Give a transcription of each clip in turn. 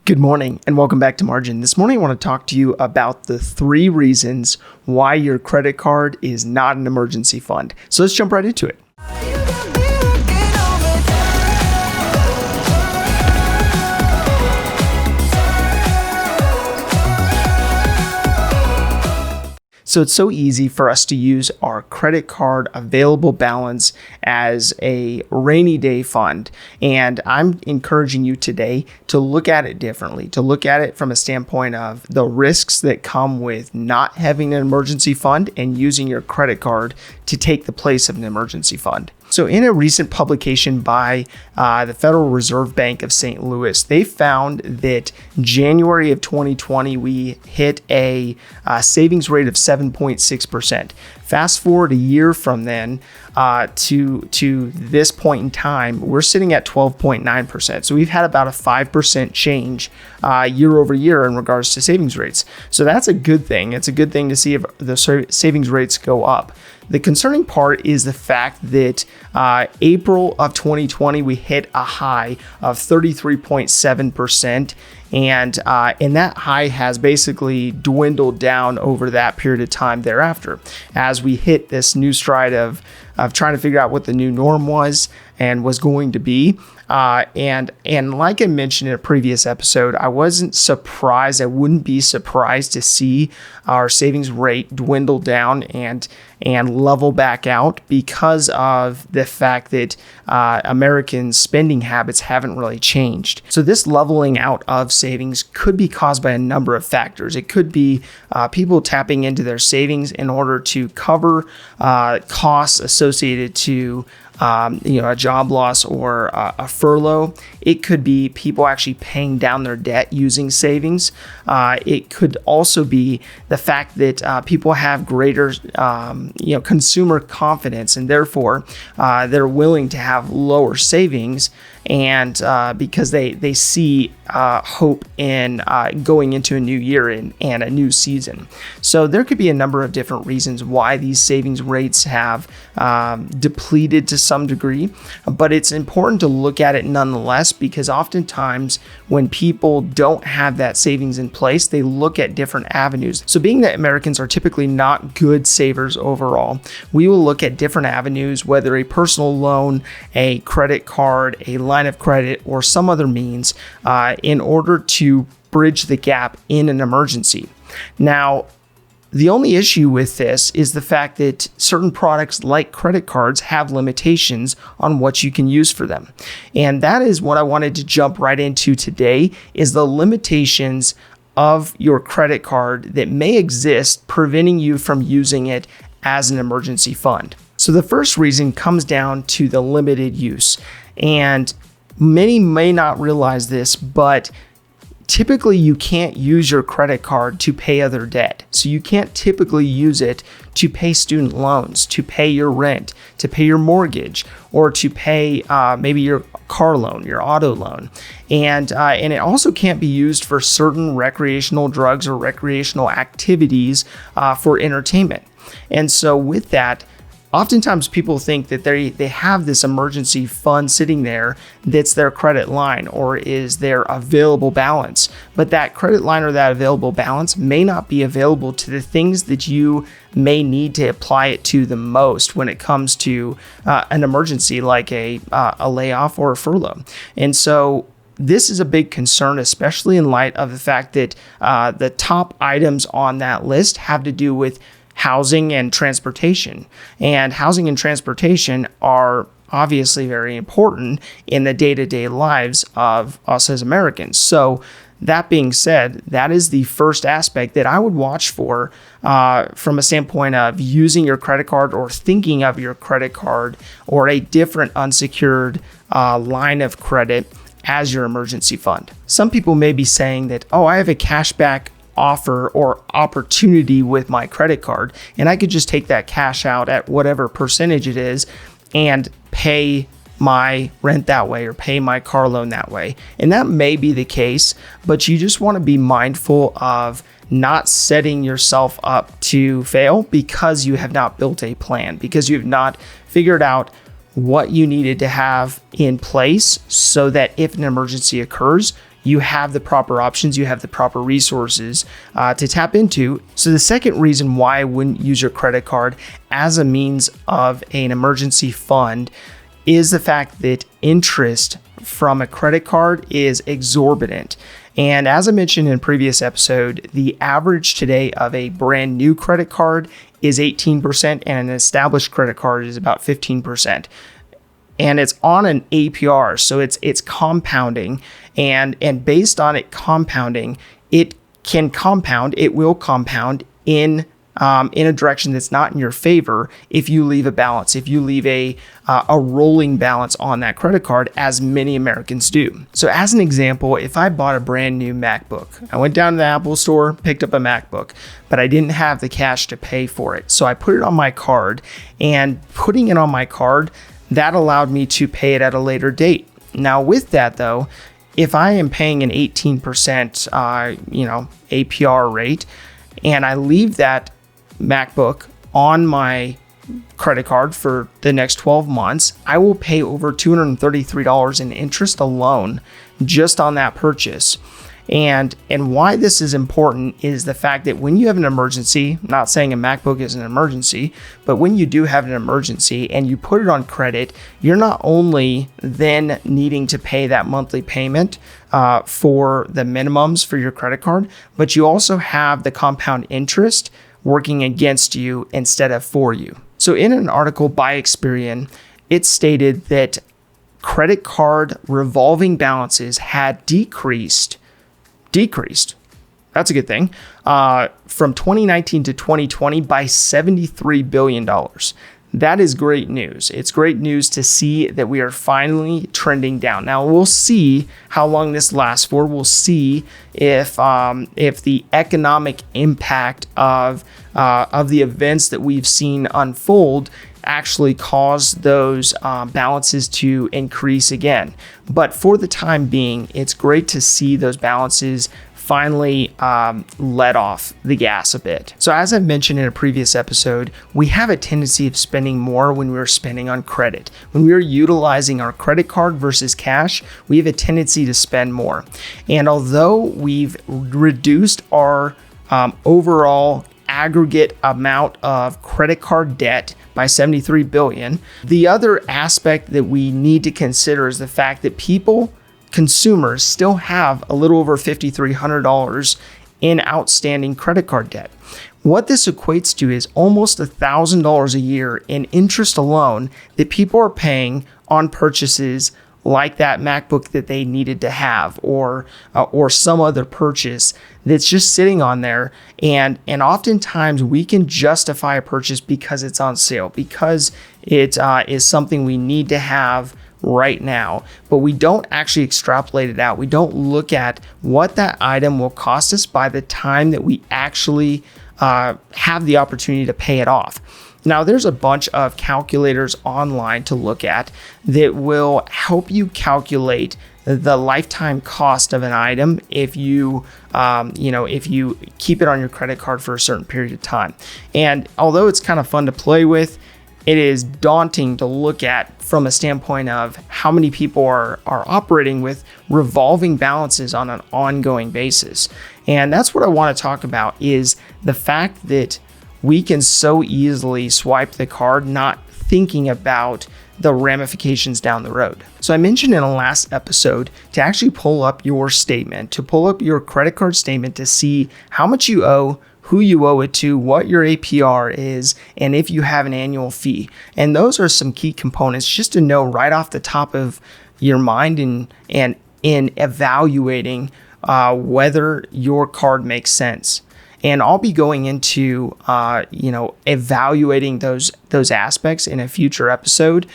Good morning and welcome back to Margin. This morning I want to talk to you about the 3 reasons why your credit card is not an emergency fund. So let's jump right into it. So it's so easy for us to use our credit card available balance as a rainy day fund. And I'm encouraging you today to look at it differently, to look at it from a standpoint of the risks that come with not having an emergency fund and using your credit card to take the place of an emergency fund. So in a recent publication by the Federal Reserve Bank of St. Louis, they found that January of 2020, we hit a savings rate of 7.6%. Fast forward a year from then to this point in time, we're sitting at 12.9%. So we've had about a 5% change year over year in regards to savings rates. So that's a good thing. It's a good thing to see if the savings rates go up. The concerning part is the fact that April of 2020, we hit a high of 33.7%. And that high has basically dwindled down over that period of time thereafter as we hit this new stride of trying to figure out what the new norm was and was going to be. And like I mentioned in a previous episode, I wasn't surprised. I wouldn't be surprised to see our savings rate dwindle down and level back out because of the fact that American spending habits haven't really changed. So this leveling out of savings could be caused by a number of factors. It could be people tapping into their savings in order to cover costs associated to a job loss or a furlough. It could be people actually paying down their debt using savings. It could also be the fact that people have greater, consumer confidence, and therefore they're willing to have lower savings, and because they see hope in going into a new year and a new season. So there could be a number of different reasons why these savings rates have depleted to some degree, but it's important to look at it nonetheless, because oftentimes when people don't have that savings in place, they look at different avenues. So being that Americans are typically not good savers overall, we will look at different avenues, whether a personal loan, a credit card, a line of credit, or some other means in order to bridge the gap in an emergency. Now, the only issue with this is the fact that certain products like credit cards have limitations on what you can use for them. And that is what I wanted to jump right into today, is the limitations of your credit card that may exist preventing you from using it as an emergency fund. So the first reason comes down to the limited use. And many may not realize this, but typically you can't use your credit card to pay other debt. So you can't typically use it to pay student loans, to pay your rent, to pay your mortgage, or to pay maybe your car loan, your auto loan. And it also can't be used for certain recreational drugs or recreational activities for entertainment. And so with that, oftentimes people think that they have this emergency fund sitting there that's their credit line or is their available balance. But that credit line or that available balance may not be available to the things that you may need to apply it to the most when it comes to an emergency like a layoff or a furlough. And so this is a big concern, especially in light of the fact that the top items on that list have to do with housing and transportation. And housing and transportation are obviously very important in the day-to-day lives of us as Americans. So that being said, that is the first aspect that I would watch for from a standpoint of using your credit card or thinking of your credit card or a different unsecured line of credit as your emergency fund. Some people may be saying that, I have a cashback offer or opportunity with my credit card, and I could just take that cash out at whatever percentage it is and pay my rent that way or pay my car loan that way. And that may be the case, but you just want to be mindful of not setting yourself up to fail because you have not built a plan, because you have not figured out what you needed to have in place so that if an emergency occurs, you have the proper options, you have the proper resources to tap into. So the second reason why I wouldn't use your credit card as a means of an emergency fund is the fact that interest from a credit card is exorbitant. And as I mentioned in a previous episode, the average today of a brand new credit card is 18%, and an established credit card is about 15%. And it's on an APR, so it's compounding, and based on it compounding, it will compound in a direction that's not in your favor if you leave a balance, if you leave a rolling balance on that credit card, as many Americans do. So as an example, if I bought a brand new MacBook, I went down to the Apple store, picked up a MacBook, but I didn't have the cash to pay for it. So I put it on my card, and putting it on my card, that allowed me to pay it at a later date. Now with that though, if I am paying an 18% APR rate, and I leave that MacBook on my credit card for the next 12 months, I will pay over $233 in interest alone just on that purchase. And why this is important is the fact that when you have an emergency, not saying a MacBook is an emergency, but when you do have an emergency and you put it on credit, you're not only then needing to pay that monthly payment for the minimums for your credit card, but you also have the compound interest working against you instead of for you. So in an article by Experian, it stated that credit card revolving balances had decreased. That's a good thing. From 2019 to 2020 by $73 billion. That is great news. It's great news to see that we are finally trending down. Now we'll see how long this lasts for. We'll see if the economic impact of the events that we've seen unfold actually cause those balances to increase again. But for the time being, it's great to see those balances finally let off the gas a bit. So as I've mentioned in a previous episode, we have a tendency of spending more when we're spending on credit. When we're utilizing our credit card versus cash, we have a tendency to spend more. And although we've reduced our overall aggregate amount of credit card debt by $73 billion, the other aspect that we need to consider is the fact that consumers still have a little over $5,300 in outstanding credit card debt. What this equates to is almost $1,000 a year in interest alone that people are paying on purchases like that MacBook that they needed to have, or some other purchase that's just sitting on there. And oftentimes we can justify a purchase because it's on sale, because it is something we need to have right now, but we don't actually extrapolate it out. We don't look at what that item will cost us by the time that we actually have the opportunity to pay it off. Now, there's a bunch of calculators online to look at that will help you calculate the lifetime cost of an item if you keep it on your credit card for a certain period of time. And although it's kind of fun to play with, it is daunting to look at from a standpoint of how many people are operating with revolving balances on an ongoing basis. And that's what I want to talk about, is the fact that we can so easily swipe the card, not thinking about the ramifications down the road. So I mentioned in the last episode to actually pull up your statement, to pull up your credit card statement to see how much you owe, who you owe it to, what your APR is, and if you have an annual fee. And those are some key components just to know right off the top of your mind and in evaluating whether your card makes sense. And I'll be going into, evaluating those aspects in a future episode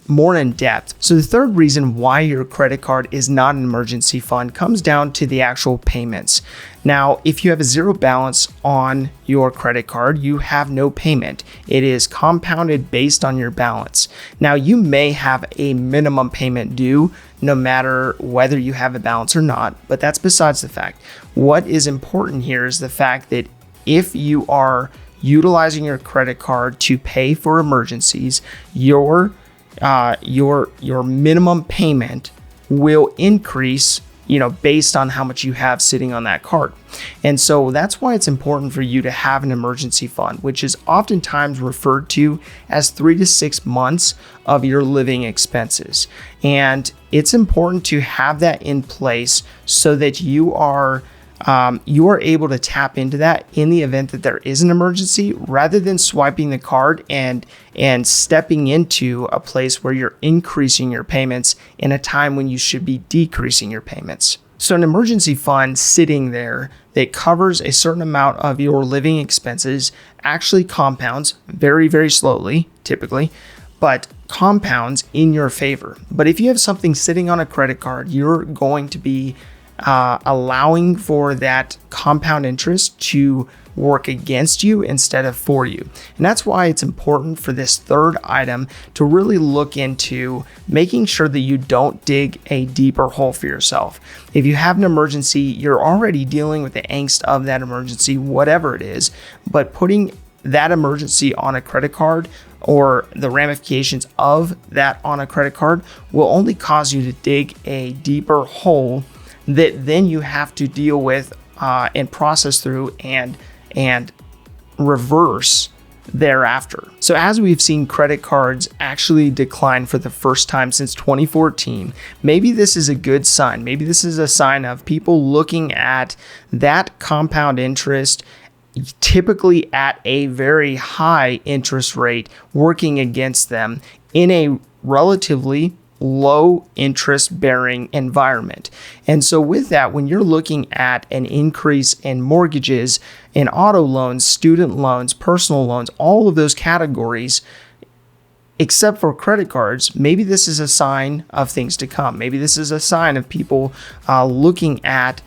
more in depth. So the third reason why your credit card is not an emergency fund comes down to the actual payments. Now, if you have a zero balance on your credit card, you have no payment. It is compounded based on your balance. Now, you may have a minimum payment due no matter whether you have a balance or not, but that's besides the fact. What is important here is the fact that if you are utilizing your credit card to pay for emergencies, your minimum payment will increase based on how much you have sitting on that card. And so that's why it's important for you to have an emergency fund, which is oftentimes referred to as 3 to 6 months of your living expenses. And it's important to have that in place so that you are able to tap into that in the event that there is an emergency, rather than swiping the card and stepping into a place where you're increasing your payments in a time when you should be decreasing your payments. So an emergency fund sitting there that covers a certain amount of your living expenses actually compounds very, very slowly, typically, but compounds in your favor. But if you have something sitting on a credit card, you're going to be allowing for that compound interest to work against you instead of for you. And that's why it's important for this third item to really look into making sure that you don't dig a deeper hole for yourself. If you have an emergency, you're already dealing with the angst of that emergency, whatever it is, but putting that emergency on a credit card or the ramifications of that on a credit card will only cause you to dig a deeper hole that then you have to deal with and process through and reverse thereafter. So as we've seen credit cards actually decline for the first time since 2014, maybe this is a good sign. Maybe this is a sign of people looking at that compound interest, typically at a very high interest rate, working against them in a relatively low interest bearing environment. And so with that, when you're looking at an increase in mortgages, in auto loans, student loans, personal loans, all of those categories, except for credit cards, maybe this is a sign of things to come. Maybe this is a sign of people looking at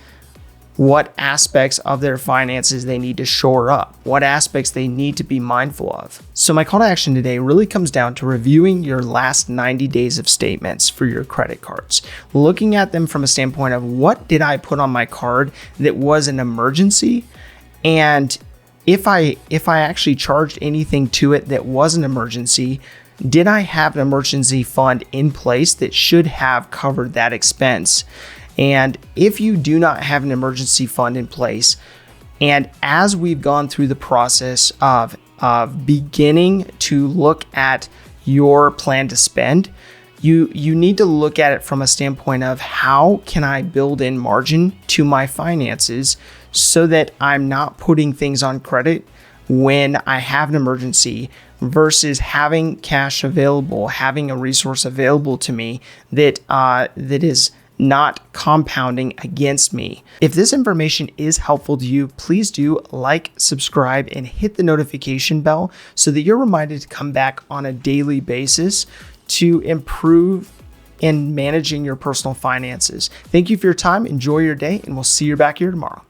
what aspects of their finances they need to shore up, what aspects they need to be mindful of. So my call to action today really comes down to reviewing your last 90 days of statements for your credit cards, looking at them from a standpoint of what did I put on my card that was an emergency, and if I actually charged anything to it that was an emergency, did I have an emergency fund in place that should have covered that expense? And if you do not have an emergency fund in place, and as we've gone through the process of beginning to look at your plan to spend, you need to look at it from a standpoint of how can I build in margin to my finances so that I'm not putting things on credit when I have an emergency, versus having cash available, having a resource available to me that is not compounding against me. If this information is helpful to you, please do like, subscribe, and hit the notification bell so that you're reminded to come back on a daily basis to improve in managing your personal finances. Thank you for your time. Enjoy your day, and we'll see you back here tomorrow.